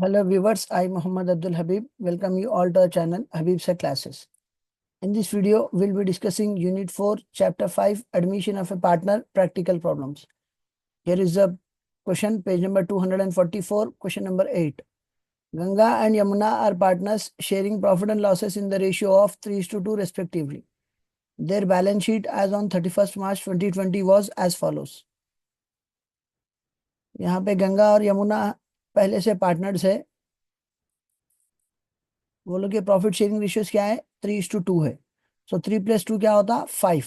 Hello viewers, I Muhammad Abdul Habib. Welcome you all to our channel Habib Sir Classes. In this video, we'll be discussing Unit 4, Chapter 5, Admission of a Partner, Practical Problems. Here is the question, page number 244, question number 8. Ganga and Yamuna are partners sharing profit and losses in the ratio of 3:2 respectively. Their balance sheet as on 31st March 2020 was as follows. यहाँ पे गंगा और यमुना पहले से partners है। वो लोग के profit sharing ratios क्या है? 3:2 है। सो 3 + 2 क्या होता? 5।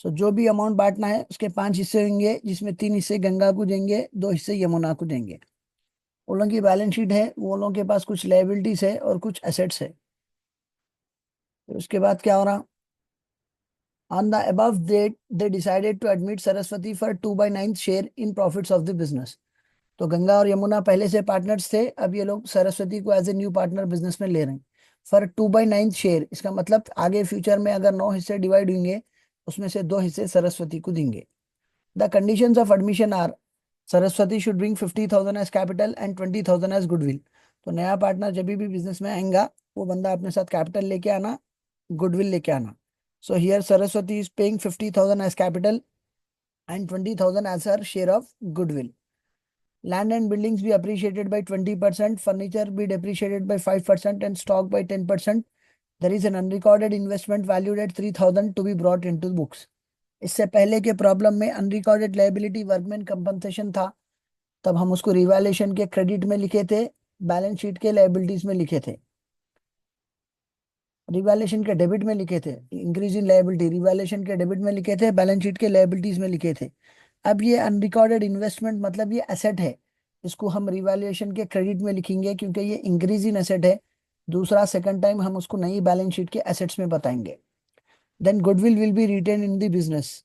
सो जो भी अमाउंट बांटना है उसके 5 हिस्से होंगे, जिसमें 3 हिस्से गंगा को देंगे, 2 हिस्से यमुना को देंगे। उन लोगों की बैलेंस शीट है, वो लोगों के पास कुछ लायबिलिटीज है और कुछ एसेट्स है। तो उसके बाद क्या हो रहा? On the above date they decided to admit Saraswati for 2/9 share in profits of the business. तो गंगा और यमुना पहले से पार्टनर्स थे, अब ये लोग सरस्वती को as a new partner business में ले रहे हैं फॉर 2/9 शेयर। इसका मतलब आगे फ्यूचर में अगर 9 हिस्से डिवाइड होंगे, उसमें से 2 हिस्से सरस्वती को देंगे। The conditions of admission are Saraswati should bring 50,000 as capital and 20,000 as goodwill. तो नया पार्टनर जब भी बिजनेस में आएगा, वो बंदा अपने साथ कैपिटल लेके आना, गुडविल लेके आना। So here Saraswati is paying 50,000 as capital and 20,000 as her share of goodwill. Land and buildings be appreciated by 20%, furniture be depreciated by 5% and stock by 10%. There is an unrecorded investment valued at 3,000 to be brought into books. इससे पहले के problem में unrecorded liability workman compensation था, तब हम उसको revaluation के credit में लिखे थे, बैलेंस शीट के लायबिलिटीज में लिखे थे। रिवैल्यूएशन के डेबिट में लिखे थे, इंक्रीज इन लायबिलिटी रिवैल्यूएशन के डेबिट में लिखे थे, बैलेंस शीट के लायबिलिटीज में लिखे थे। अब ये अनरिकॉर्डेड इन्वेस्टमेंट मतलब ये एसेट है, इसको हम रिवैल्यूएशन के क्रेडिट में लिखेंगे क्योंकि ये इंक्रीज इन एसेट है। दूसरा सेकंड टाइम हम उसको नई बैलेंस शीट के एसेट्स में बताएंगे। Then goodwill will be retain in the business.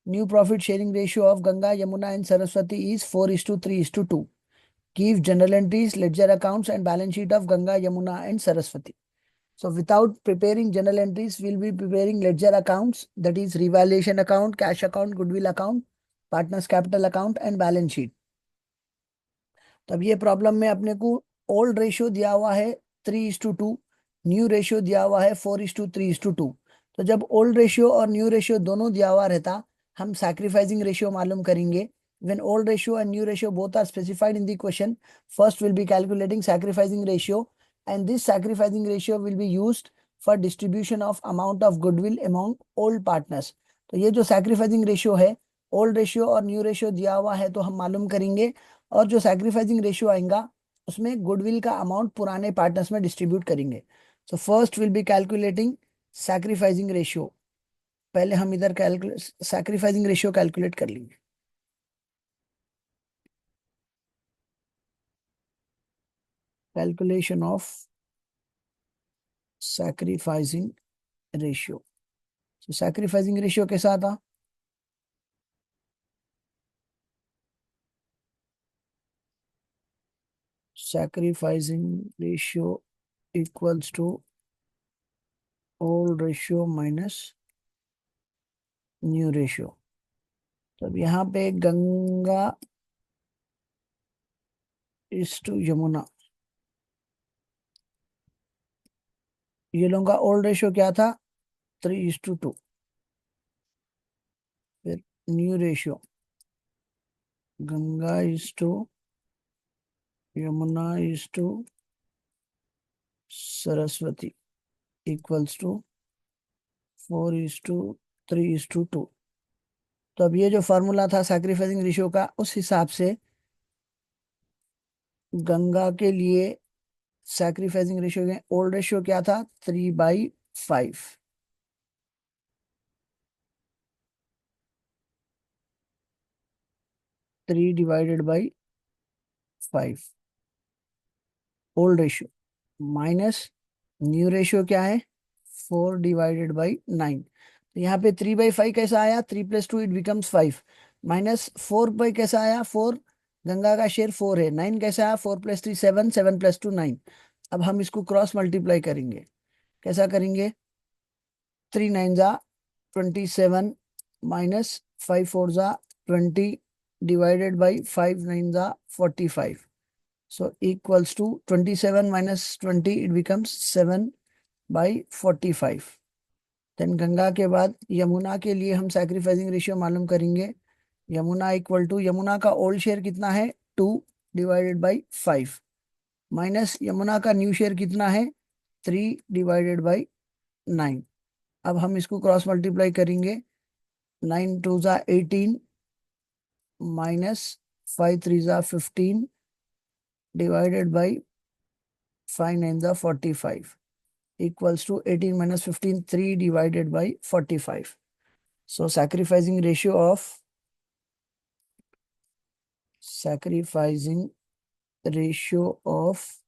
New profit sharing ratio of Ganga Yamuna and Saraswati is 4:3:2। Give journal entries, ledger accounts and balance sheet of Ganga Yamuna and Saraswati. So without preparing journal entries, we'll be preparing ledger accounts, that is revaluation account, cash account, goodwill account, partners capital account and balance sheet. तब ये problem में अपने को old ratio दिया हुआ है 3:2, new ratio दिया हुआ है 4:3:2। तो जब ओल्ड रेशियो और न्यू रेशियो दोनों दिया हुआ रहता, हम सैक्रिफाइसिंग रेशियो मालूम करेंगे। When old ratio and new ratio both are specified in the question, first we'll be calculating sacrificing ratio, and this sacrificing ratio will be used for distribution of amount of goodwill among old partners. तो ये जो sacrificing ratio है, old ratio और new ratio दिया हुआ है तो हम मालूम करेंगे, और जो sacrificing ratio आएगा उसमें goodwill का अमाउंट पुराने पार्टनर्स में डिस्ट्रीब्यूट करेंगे। So first will be calculating sacrificing ratio। पहले हम इधर sacrificing ratio कैलकुलेट कर लेंगे। Calculation of sacrificing ratio. Sacrificing ratio कैसा था? Sacrificing ratio equals to old ratio minus new ratio. तो अब यहाँ पे गंगा इज टू यमुना, ये लोगों का ओल्ड रेशियो क्या था? 3:2। फिर new ratio Ganga is to Yamuna is to Saraswati equals to 4:3:2। तो अब ये जो फॉर्मूला था सैक्रिफाइसिंग रेशियो का, उस हिसाब से गंगा के लिए सैक्रिफाइसिंग रेशियो के ओल्ड रेशियो क्या था? 3/5। 3/5 old ratio minus new ratio क्या है? 4/9। तो यहाँ पे 3/5 कैसा आया? 3 + 2 इट बिकम्स 5, माइनस 4 कैसा आया? 4, गंगा का शेयर 4 है। 9 कैसा आया? 4 + 3 7, 7 + 2 9। अब हम इसको क्रॉस मल्टीप्लाई करेंगे। कैसा करेंगे? 3 9 जा 27 माइनस 5 4 जा 20 डिवाइडेड बाई 5 9 जा 45। So equals to 27 minus 20, it becomes 7/45. Then Ganga के बाद यमुना के लिए हम सैक्रिफाइसिंग रेशियो मालूम करेंगे। यमुना इक्वल टू, यमुना का ओल्ड शेयर कितना है, 2/5, माइनस यमुना का न्यू शेयर कितना है, 3/9। अब हम इसको क्रॉस मल्टीप्लाई करेंगे। 9 2 ज़ा 18, माइनस 5 3 ज़ा 15, डिवाइडेड बाई 5 9 ज़ा 45, equals to 18 minus 15, 3 divided by 45. So sacrificing ratio of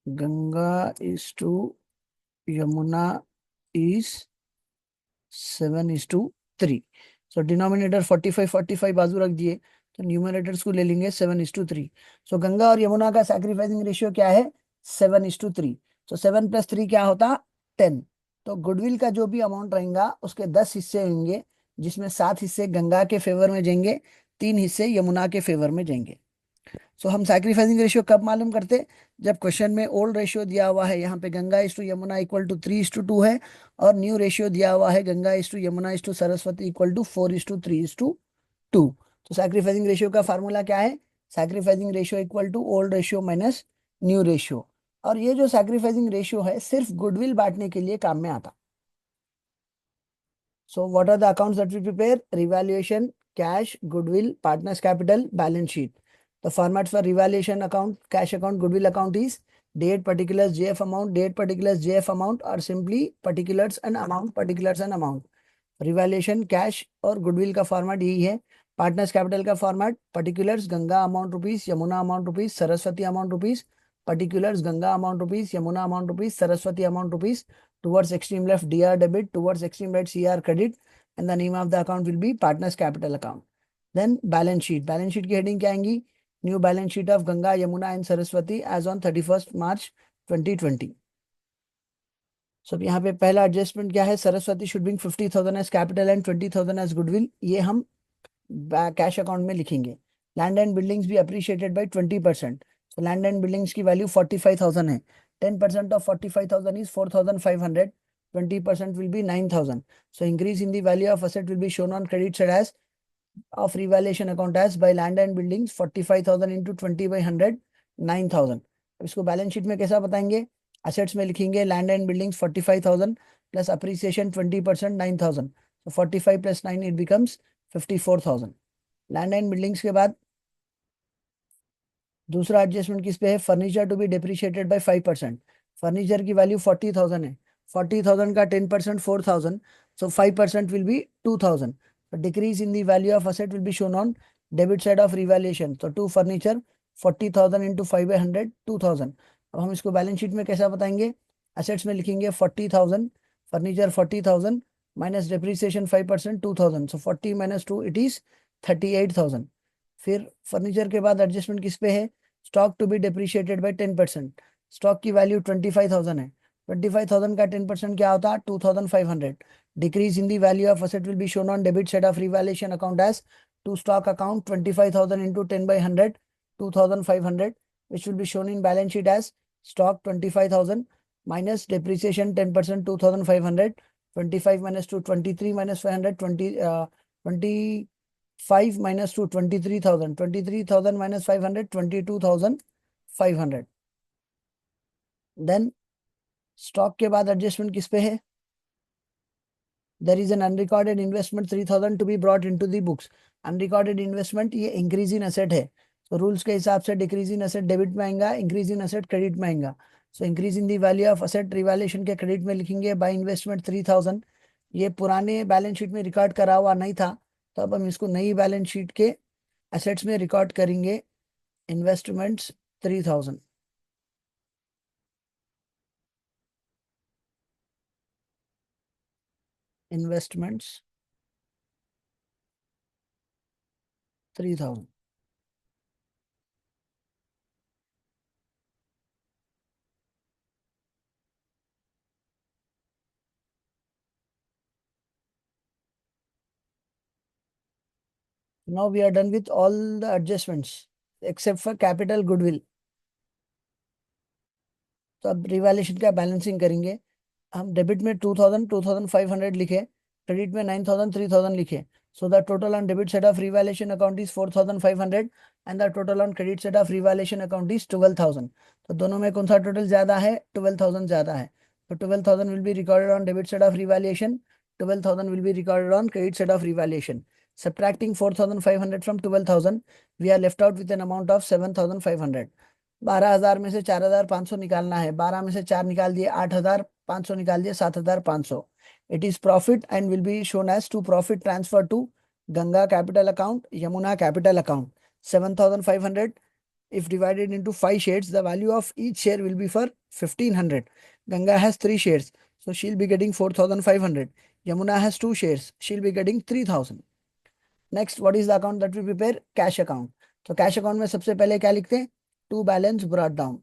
Ganga is to Yamuna is 7:3. So denominator 45 बाजू रख दिए, तो न्यूमरेटर्स को ले लेंगे 7:3। सो गंगा और यमुना का सैक्रिफाइसिंग रेशियो क्या है, 7:3। तो 7 + 3 क्या होता, 10। तो गुडविल का जो भी अमाउंट रहेगा उसके 10 हिस्से होंगे, जिसमें 7 हिस्से गंगा के फेवर में जाएंगे, 3 हिस्से यमुना के फेवर में जाएंगे। सो हम सैक्रिफाइसिंग रेशियो कब मालूम करते, जब क्वेश्चन में ओल्ड रेशियो दिया हुआ है, यहाँ पे Ganga is to Yamuna equal to 3:2 है, और न्यू रेशियो दिया हुआ है Ganga is to Yamuna is to Saraswati equal to 4:3:2। तो सैक्रिफाइसिंग रेशियो का फार्मूला क्या है, sacrificing ratio equal to old ratio minus new ratio. और ये जो सैक्रिफाइसिंग रेशियो है सिर्फ गुडविल बांटने के लिए काम में आता। So what are the accounts that we prepare? Revaluation, cash, goodwill, partners capital, balance sheet. The formats for revaluation account, cash account, goodwill account is date particulars JF amount, date particulars JF amount, or simply particulars and amount, particulars and amount. Revaluation cash और goodwill का format यही है। Partners capital का format particulars Ganga amount rupees, Yamuna amount rupees, Saraswati amount rupees, particulars Ganga amount rupees, Yamuna amount rupees, Saraswati amount rupees, towards extreme left DR debit, towards extreme right CR credit, and the name of the account will be partners capital account. Then balance sheet की heading क्या आएंगी, new balance sheet of Ganga Yamuna and Saraswati as on 31 March 2020। So यहाँ पे पहला adjustment क्या है, Saraswati should bring 50,000 as capital and 20,000 as goodwill, ये हम कैश अकाउंट में लिखेंगे। लैंड एंड बिल्डिंग्स भी अप्रिशिएटेड बाई 20%। तो लैंड एंड बिल्डिंग्स की वैल्यू 45,000 है। 10% of 45,000 is 4,500, 20% will be 9,000. So increase in the value of asset will be shown on credit side as of revaluation account as by land and buildings 45,000 into 20/100, 9,000। अब इसको balance sheet में कैसा बताएंगे, assets में लिखेंगे land and buildings 45,000 plus appreciation 20% 9,000। तो 45 + 9 it becomes 54,000। Land and buildings के बाद दूसरा एडजस्टमेंट किस पे है, furniture to be depreciated by 5%। Furniture की वैल्यू 40,000 है, 40,000 का 10% 4,000, so 5% will be 2,000। Decrease in the value of asset will be shown on debit side of revaluation. तो टू फर्नीचर 40,000 इंटू 5/100, 2,000। अब हम इसको बैलेंस शीट में कैसा बताएंगे, असेट्स में लिखेंगे 40,000, furniture 40,000 minus depreciation 5% 2,000, so 40 - 2 it is 38,000। फिर फर्नीचर के बाद एडजस्टमेंट किस पे है, stock to be depreciated by 10%। Stock की वैल्यू 25,000 है, 25,000 का 10% क्या होता है, 2,500। Decrease in the value of asset will be shown on debit side of revaluation account as to stock account 25,000 into 10/100, 2,500, which will be shown in balance sheet as stock 25,000 minus depreciation 10% 2,500, 25 - 2 23 - 500, 25 - 2 23,000, 23,000 - 500, 22,500। Then stock के बाद adjustment किस पे है, there is an unrecorded investment 3,000 to be brought into the books. Unrecorded investment ये increase in asset है, तो rules के हिसाब से डिक्रीज इन असेट डेबिट में आएगा, इंक्रीज इन असेट क्रेडिट में आएगा। So increase in the value of asset revaluation के क्रेडिट में लिखेंगे बाय इन्वेस्टमेंट 3,000। ये पुराने बैलेंस शीट में रिकॉर्ड करा हुआ नहीं था, तो अब हम इसको नई बैलेंस शीट के असेट्स में रिकॉर्ड करेंगे, investments 3,000, investments 3,000। Now we are done with all the adjustments except for capital goodwill. तो अब रिवैल्यूएशन का बैलेंसिंग करेंगे। हम डेबिट में 2000 2500 लिखे, क्रेडिट में 9000 3000 लिखे। So the total on debit side of revaluation account is 4500 and the total on credit side of revaluation account is 12000। तो दोनों में कौन सा टोटल ज्यादा है? 12000 ज्यादा है। तो 12000 will be recorded on debit side of revaluation, 12000 will be recorded on credit side of revaluation. Subtracting 4500 from 12000, we are left out with an amount of 7500। 12000 में से 4500 निकालना है, 12 में से 4 निकाल दिए, 8500 निकाल दिए, 7500। It is profit and will be shown as to profit transfer to Ganga capital account, Yamuna capital account. 7500 if divided into 5 shares, the value of each share will be for 1500। Ganga has 3 shares, so she'll be getting 4500। Yamuna has 2 shares, she'll be getting 3000। Next, what is the account that we prepare? Cash account। तो cash account में सबसे पहले क्या लिखते हैं? To balance brought down.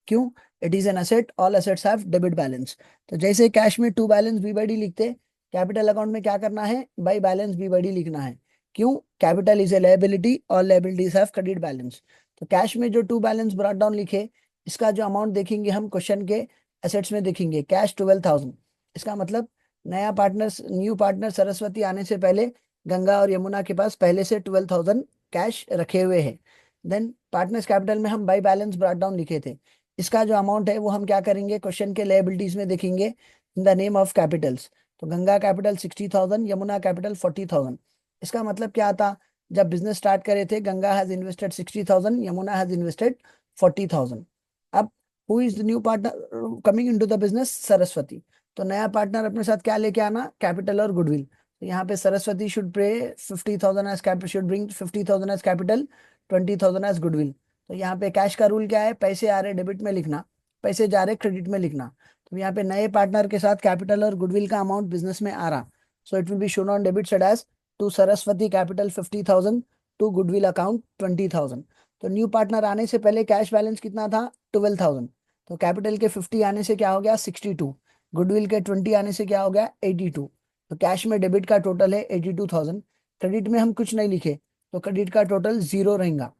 क्यों? It is an asset, all assets have debit balance. तो जैसे कैश में to balance b by d लिखते, कैपिटल अकाउंट में क्या करना है? By balance b by d लिखना है। क्यों? Capital is a liability, all liabilities have credit balance. तो कैश में जो टू बैलेंस ब्रॉट डाउन लिखे, इसका जो अमाउंट देखेंगे हम क्वेश्चन के एसेट्स में देखेंगे कैश 12000। इसका मतलब नया पार्टनर, न्यू पार्टनर सरस्वती आने से पहले गंगा और यमुना के पास पहले से 12000 कैश रखे हुए हैं। देन पार्टनर्स कैपिटल में हम बाई बैलेंस ब्रॉट डाउन लिखे थे, इसका जो अमाउंट है वो हम क्या करेंगे? क्वेश्चन के लायबिलिटीज में देखेंगे in the name of Capitals. तो गंगा कैपिटल 60,000, यमुना कैपिटल 40,000। इसका मतलब क्या आता? जब बिजनेस स्टार्ट करे थे, Ganga has invested 60,000, Yamuna has invested 40,000। अब who is the new partner coming into the business? Saraswati. तो नया पार्टनर अपने साथ क्या लेके आना? कैपिटल और गुडविल। तो यहाँ पे Saraswati should pay 50,000 as capital, should bring 50,000 as capital, 20,000 as goodwill. तो यहाँ पे कैश का रूल क्या है? पैसे आ रहे डेबिट में लिखना, पैसे जा रहे क्रेडिट में लिखना। तो यहाँ पे नए पार्टनर के साथ कैपिटल और गुडविल का अमाउंट बिजनेस में आ रहा, so it will be shown on debit side as to Saraswati capital 50,000, to goodwill account 20,000। तो न्यू पार्टनर आने से पहले कैश बैलेंस कितना था? 12,000। तो कैपिटल के 50 आने से क्या हो गया? 62। गुडविल के 20 आने से क्या हो गया? 82। तो कैश में डेबिट का टोटल है 82,000। क्रेडिट में हम कुछ नहीं लिखे, तो क्रेडिट का टोटल 0 रहेगा।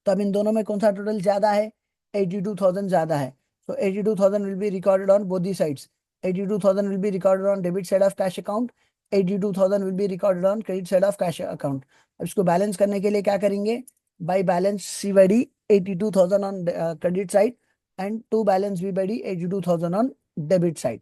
तो अब इन दोनों में कौन सा टोटल ज्यादा है? 82,000 ज्यादा है। तो 82,000 will be recorded on both the sides. 82,000 will be recorded on debit side of cash account, 82,000 will be recorded on credit side of cash account. अब इसको बैलेंस करने के लिए क्या करेंगे? By balance c by d 82,000 on credit side and to balance b by d 82,000 on debit side.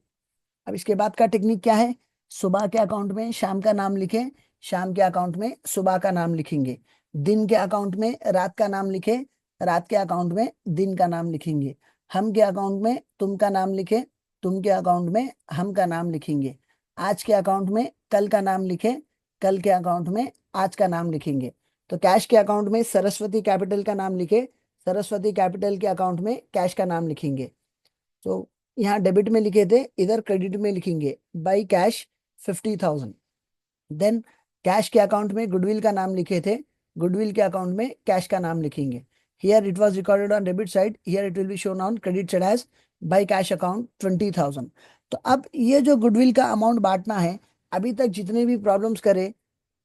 अब इसके बाद का टेक्निक क्या है? सुबह के अकाउंट में शाम का नाम लिखें, शाम के अकाउंट में सुबह का नाम लिखेंगे। दिन के अकाउंट में रात का नाम लिखे, रात के अकाउंट में दिन का नाम लिखेंगे। हम के अकाउंट में तुम का नाम लिखे, तुम के अकाउंट में हम का नाम लिखेंगे। आज के अकाउंट में कल का नाम लिखे, कल के अकाउंट में आज का नाम लिखेंगे। तो कैश के अकाउंट में सरस्वती कैपिटल का नाम लिखे, सरस्वती कैपिटल के अकाउंट में कैश का नाम लिखेंगे। तो यहाँ डेबिट में लिखे थे, इधर क्रेडिट में लिखेंगे बाई कैश 50,000। देन कैश के अकाउंट में गुडविल का नाम लिखे थे, गुडविल के अकाउंट में कैश का नाम लिखेंगे। Here it was recorded on debit side, here it will be shown on credit side as by cash account 20,000। तो अब ये जो गुडविल का अमाउंट बांटना है, अभी तक जितने भी प्रॉब्लम्स करे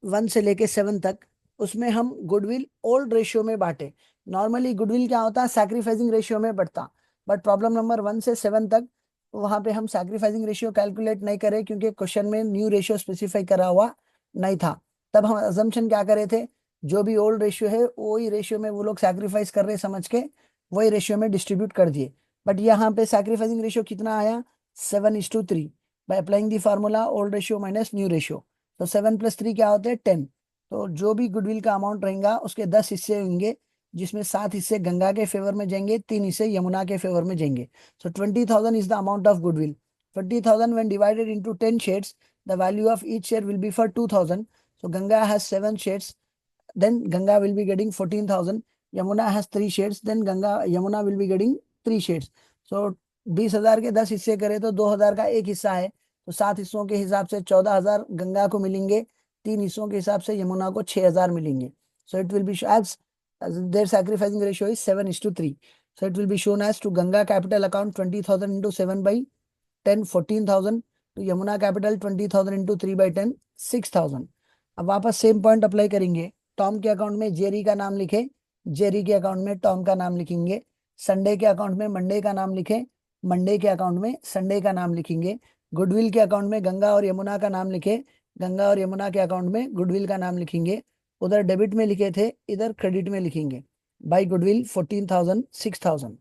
1 से लेके 7 तक, उसमें हम गुडविल ओल्ड रेशियो में बांटे। नॉर्मली गुडविल क्या होता है? सैक्रिफाइसिंग रेशियो में बढ़ता। बट प्रॉब्लम नंबर 1 से 7 तक वहां पे हम सैक्रिफाइसिंग रेशियो कैलकुलेट नहीं करे, क्योंकि क्वेश्चन में न्यू रेशियो स्पेसिफाई करा हुआ नहीं था। तब हम अजम्पशन क्या करे थे? जो भी ओल्ड रेशियो है वही रेशियो में वो लोग सैक्रिफाइस कर रहे समझ के वही रेशियो में डिस्ट्रीब्यूट कर दिए। बट यहाँ पे सैक्रिफाइसिंग रेशियो कितना आया? 7:3। By applying the formula old ratio minus new ratio, तो 7 + 3 क्या होते हैं? 10। तो जो भी गुडविल का अमाउंट रहेगा उसके 10 हिस्से होंगे, जिसमें 7 हिस्से गंगा के फेवर में जाएंगे, 3 हिस्से यमुना के फेवर में जाएंगे। सो 20,000 is the amount of goodwill. 20,000 when divided into 10 shares, the value of each share will be for 2,000. So Ganga has 7 shares, then Ganga will be getting 14,000. Yamuna has 3 shares, then Yamuna will be getting 3 shares. So 20,000 के 10 हिस्से करे तो 2,000 का एक हिस्सा है, तो 7 हिस्सों के हिसाब से 14,000 गंगा को मिलेंगे, 3 हिस्सों के हिसाब से यमुना को 6,000 मिलेंगे। So it will be as their sacrificing ratio is 7:3. So it will be shown as to Ganga capital account 20,000 into 7/10 14,000, तो यमुना कैपिटल 20,000 into 3/10 6,000। अब वापस सेम पॉइंट अप्लाई करेंगे। टॉम के अकाउंट में जेरी का नाम लिखे, जेरी के अकाउंट में टॉम का नाम लिखेंगे। संडे के अकाउंट में मंडे का नाम लिखें, मंडे के अकाउंट में संडे का नाम लिखेंगे। गुडविल के अकाउंट में गंगा और यमुना का नाम लिखे, गंगा और यमुना के अकाउंट में गुडविल का नाम लिखेंगे। उधर डेबिट में लिखे थे, इधर क्रेडिट में लिखेंगे। By goodwill 14,000 6,000।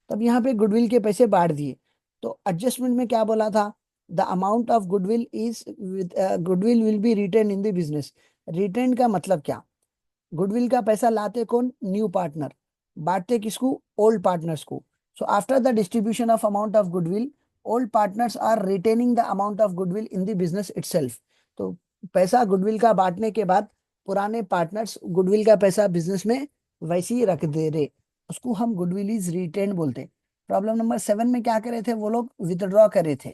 तब यहाँ पे गुडविल के पैसे बांट दिए। तो एडजस्टमेंट में क्या बोला था, the amount of goodwill is goodwill will be retain in the business. Retain का मतलब क्या, गुडविल का पैसा लाते कौन, न्यू पार्टनर, बांटते किसको, ओल्ड पार्टनर्स को। So after the distribution of amount of goodwill, old partners are retaining the amount of goodwill in the business itself. तो पैसा गुडविल का बांटने के बाद पुराने पार्टनर्स गुडविल का पैसा बिजनेस में वैसे ही रख दे रहे, उसको हम गुडविल इज रिटेन बोलते। प्रॉब्लम नंबर 7 में क्या करे थे, वो लोग विथड्रॉ करे थे,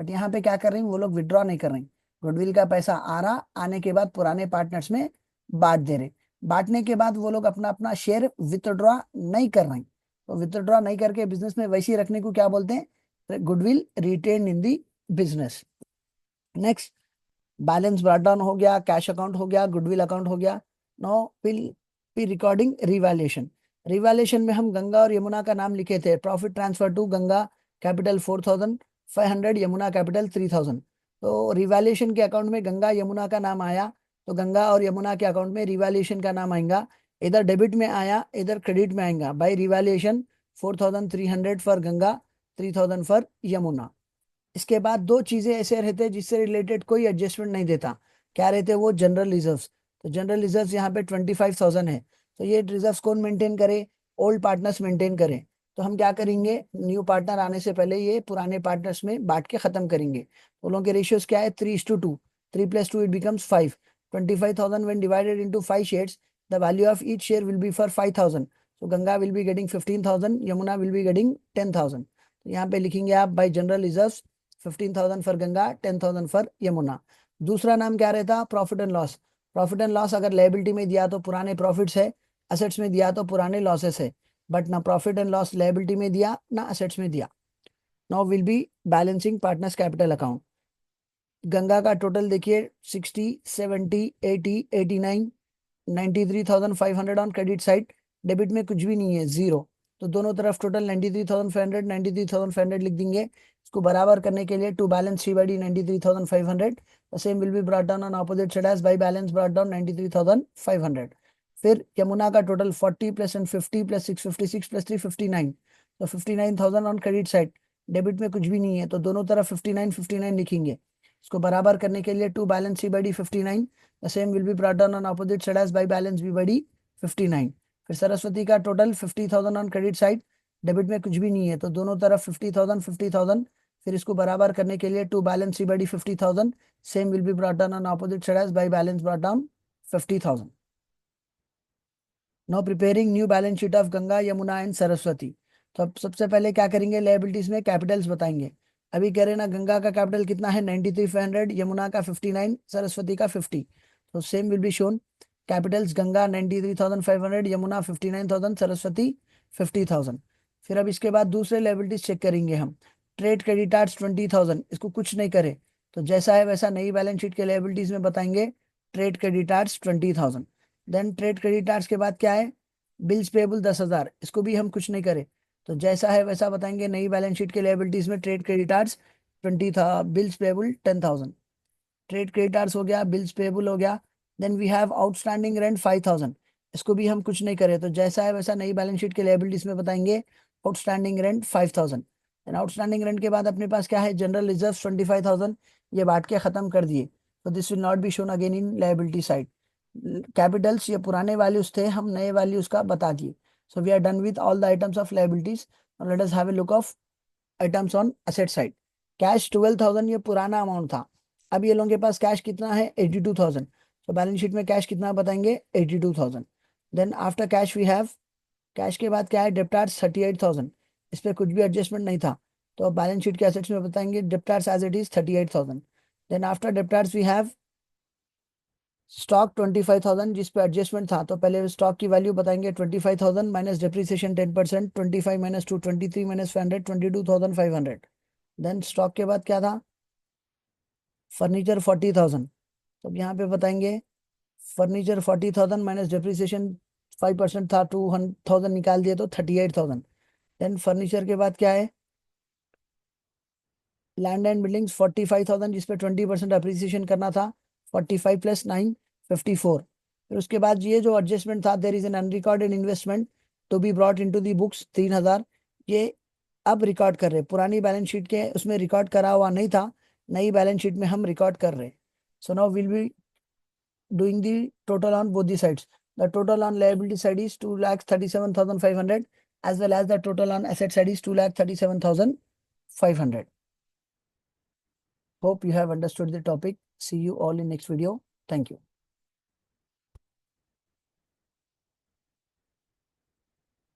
बट यहाँ पे क्या कर रहे हैं, वो लोग विड्रॉ नहीं कर रहे। गुडविल का पैसा आ रहा, आने के बाद पुराने पार्टनर्स में बांट दे रहे। बांटने के बाद वो लोग अपना अपना शेयर विथड्रॉ नहीं कर रहे हैं। तो विथड्रॉ नहीं करके बिजनेस में वैसे ही रखने को क्या बोलते हैं, goodwill written in the business. Next, balance brought down हो गया, कैश अकाउंट हो गया, गुडविल अकाउंट हो गया। No will be recording revaluation. Revaluation में हम गंगा और यमुना का नाम लिखे थे। Profit transfer to Ganga capital 4,500, Yamuna capital 3,000। तो रिवैल्यूएशन के अकाउंट में गंगा यमुना का नाम आया, तो गंगा और यमुना के अकाउंट में रिवैल्यूएशन का नाम आएगा। इधर डेबिट में आया, इधर क्रेडिट में आएगा। By revaluation 4,300 for Ganga, 3,000 for Yamuna. इसके बाद दो चीजें ऐसे रहते हैं जिससे रिलेटेड कोई एडजस्टमेंट नहीं देता। क्या रहते हैं वो, जनरल रिजर्व्स। तो जनरल रिजर्व्स यहाँ पे 25,000 है। तो ये रिजर्व्स कौन मेंटेन करे, ओल्ड पार्टनर्स मेंटेन करें। तो हम क्या करेंगे, न्यू पार्टनर आने से पहले ये पुराने पार्टनर्स में बांट के खत्म करेंगे। दोनों के रेशियोज क्या है, 3:2। 3 + 2 it becomes 5। 25,000 when divided into 5 shares, the value of each share will be for 5,000. So Ganga will be getting 15,000, Yamuna will be getting 10,000। तो यहाँ पे लिखेंगे आप bye general reserves 15,000 for Ganga, 10,000 for Yamuna. दूसरा नाम क्या रहता, profit and loss. Profit and loss अगर लायबिलिटी में दिया तो पुराने प्रॉफिट्स है, असेट्स में दिया तो पुराने लॉसेस है। बट ना प्रॉफिट एंड लॉस लायबिलिटी में दिया ना असेट्स में दिया। Now will be balancing partners capital account. Ganga का टोटल देखिए 60, 70, 80, 89, 93,500 ऑन क्रेडिट साइड। डेबिट में कुछ भी नहीं है, जीरो। तो दोनों तरफ टोटल 93,500, 93,500 लिख देंगे। इसको बराबर करने के लिए to balance 3/d 93,500, same will be brought down on opposite side as by balance brought down 93,500। फिर यमुना का total 40 plus and 50 plus 656 plus 359, तो 59,000 ऑन क्रेडिट साइड। डेबिट में कुछ भी नहीं है, तो दोनों तरफ 59 59 लिखेंगे। इसको बराबर करने के लिए to balance 3/d 59, the same will be brought down on opposite side as by balance b/d 59। फिर सरस्वती का total 50,000 on credit side, debit में कुछ भी नहीं है, तो दोनों तरफ 50,000 50,000। फिर इसको बराबर करने के लिए to balance 3/d 50,000, same will be brought down on opposite side as by balance brought down 50,000। Now preparing new balance sheet of Ganga Yamuna and Saraswati. तो अब सबसे पहले क्या करेंगे, लायबिलिटीज में कैपिटल्स बताएंगे। अभी कह रहे ना, गंगा का कैपिटल कितना है 93,500, यमुना का 59, सरस्वती का 50। तो same will be shown, Capitals Ganga 93,500, Yamuna 59,000, Saraswati 50,000। फिर अब इसके बाद दूसरे लायबिलिटीज चेक करेंगे हम। ट्रेड क्रेडिटार्स 20,000, इसको कुछ नहीं करे, तो जैसा है वैसा नई बैलेंस शीट के लायबिलिटीज में बताएंगे। ट्रेड क्रेडिटार्स 20,000। देन ट्रेड क्रेडिटार्स के बाद क्या है, बिल्स पेबल 10,000, इसको भी हम कुछ नहीं करें, तो जैसा है वैसा बताएंगे नई बैलेंस शीट के लायबिलिटीज में। ट्रेड क्रेडिटार्स 20 था, बिल्स पेबल 10,000। ट्रेड क्रेडिटार्स हो गया, बिल्स पेबल हो गया। Then we have outstanding rent 5,000, इसको भी हम कुछ नहीं करें, तो जैसा है वैसा नई बैलेंस शीट के लायबिलिटीज में बताएंगे। Outstanding rent 5,000। Then outstanding rent के बाद अपने पास क्या है, जनरल रिजर्व 25,000, ये बांट के खत्म कर दिए, तो this will not be shown again in liability side. Capitals ये पुराने वैल्यूज थे, हम नए वैल्यूज का बता दिए। So we are done with all the items of liabilities. Let us have a look of items on asset side. Cash 12,000 ये पुराना अमाउंट था। अब ये लोगों के पास कैश कितना है 82,000। तो बैलेंस शीट में कैश कितना बताएंगे 82,000। Then after cash we have, cash के बाद क्या है, डेप्टार्स 38,000, इस पर कुछ भी एडजस्टमेंट नहीं था, तो बैलेंस शीट के एसेट्स में बताएंगे debtors as it is 38,000। Then after debtors we have stock 25,000, जिस पे एडजस्टमेंट था, तो पहले स्टॉक की वैल्यू बताएंगे 25,000 minus depreciation 10%, 25 minus 2 23 minus 500 22,500। Then stock के बाद क्या था, फर्नीचर 40,000, तो अब यहाँ पे बताएंगे फर्नीचर 40,000 माइनस डिप्रिसिएशन 5% था, 2,000 निकाल दिए तो 38,000। देन फर्नीचर के बाद क्या है, लैंड एंड बिल्डिंग्स 45,000 जिसपे 20% अप्रिसिएशन करना था, 45 प्लस 9 54। फिर उसके बाद ये जो एडजस्टमेंट था, there is an unrecorded investment to be brought into the books 3,000। ये अब रिकॉर्ड कर रहे, पुरानी बैलेंस शीट के उसमें रिकॉर्ड करा हुआ नहीं था, नई बैलेंस शीट में हम रिकॉर्ड कर रहे। So now will be doing the total on both the sides. The total on liability side is 2,37,500 as well as the total on asset side is 2,37,500. Hope you have understood the topic. See you all in next video. Thank you.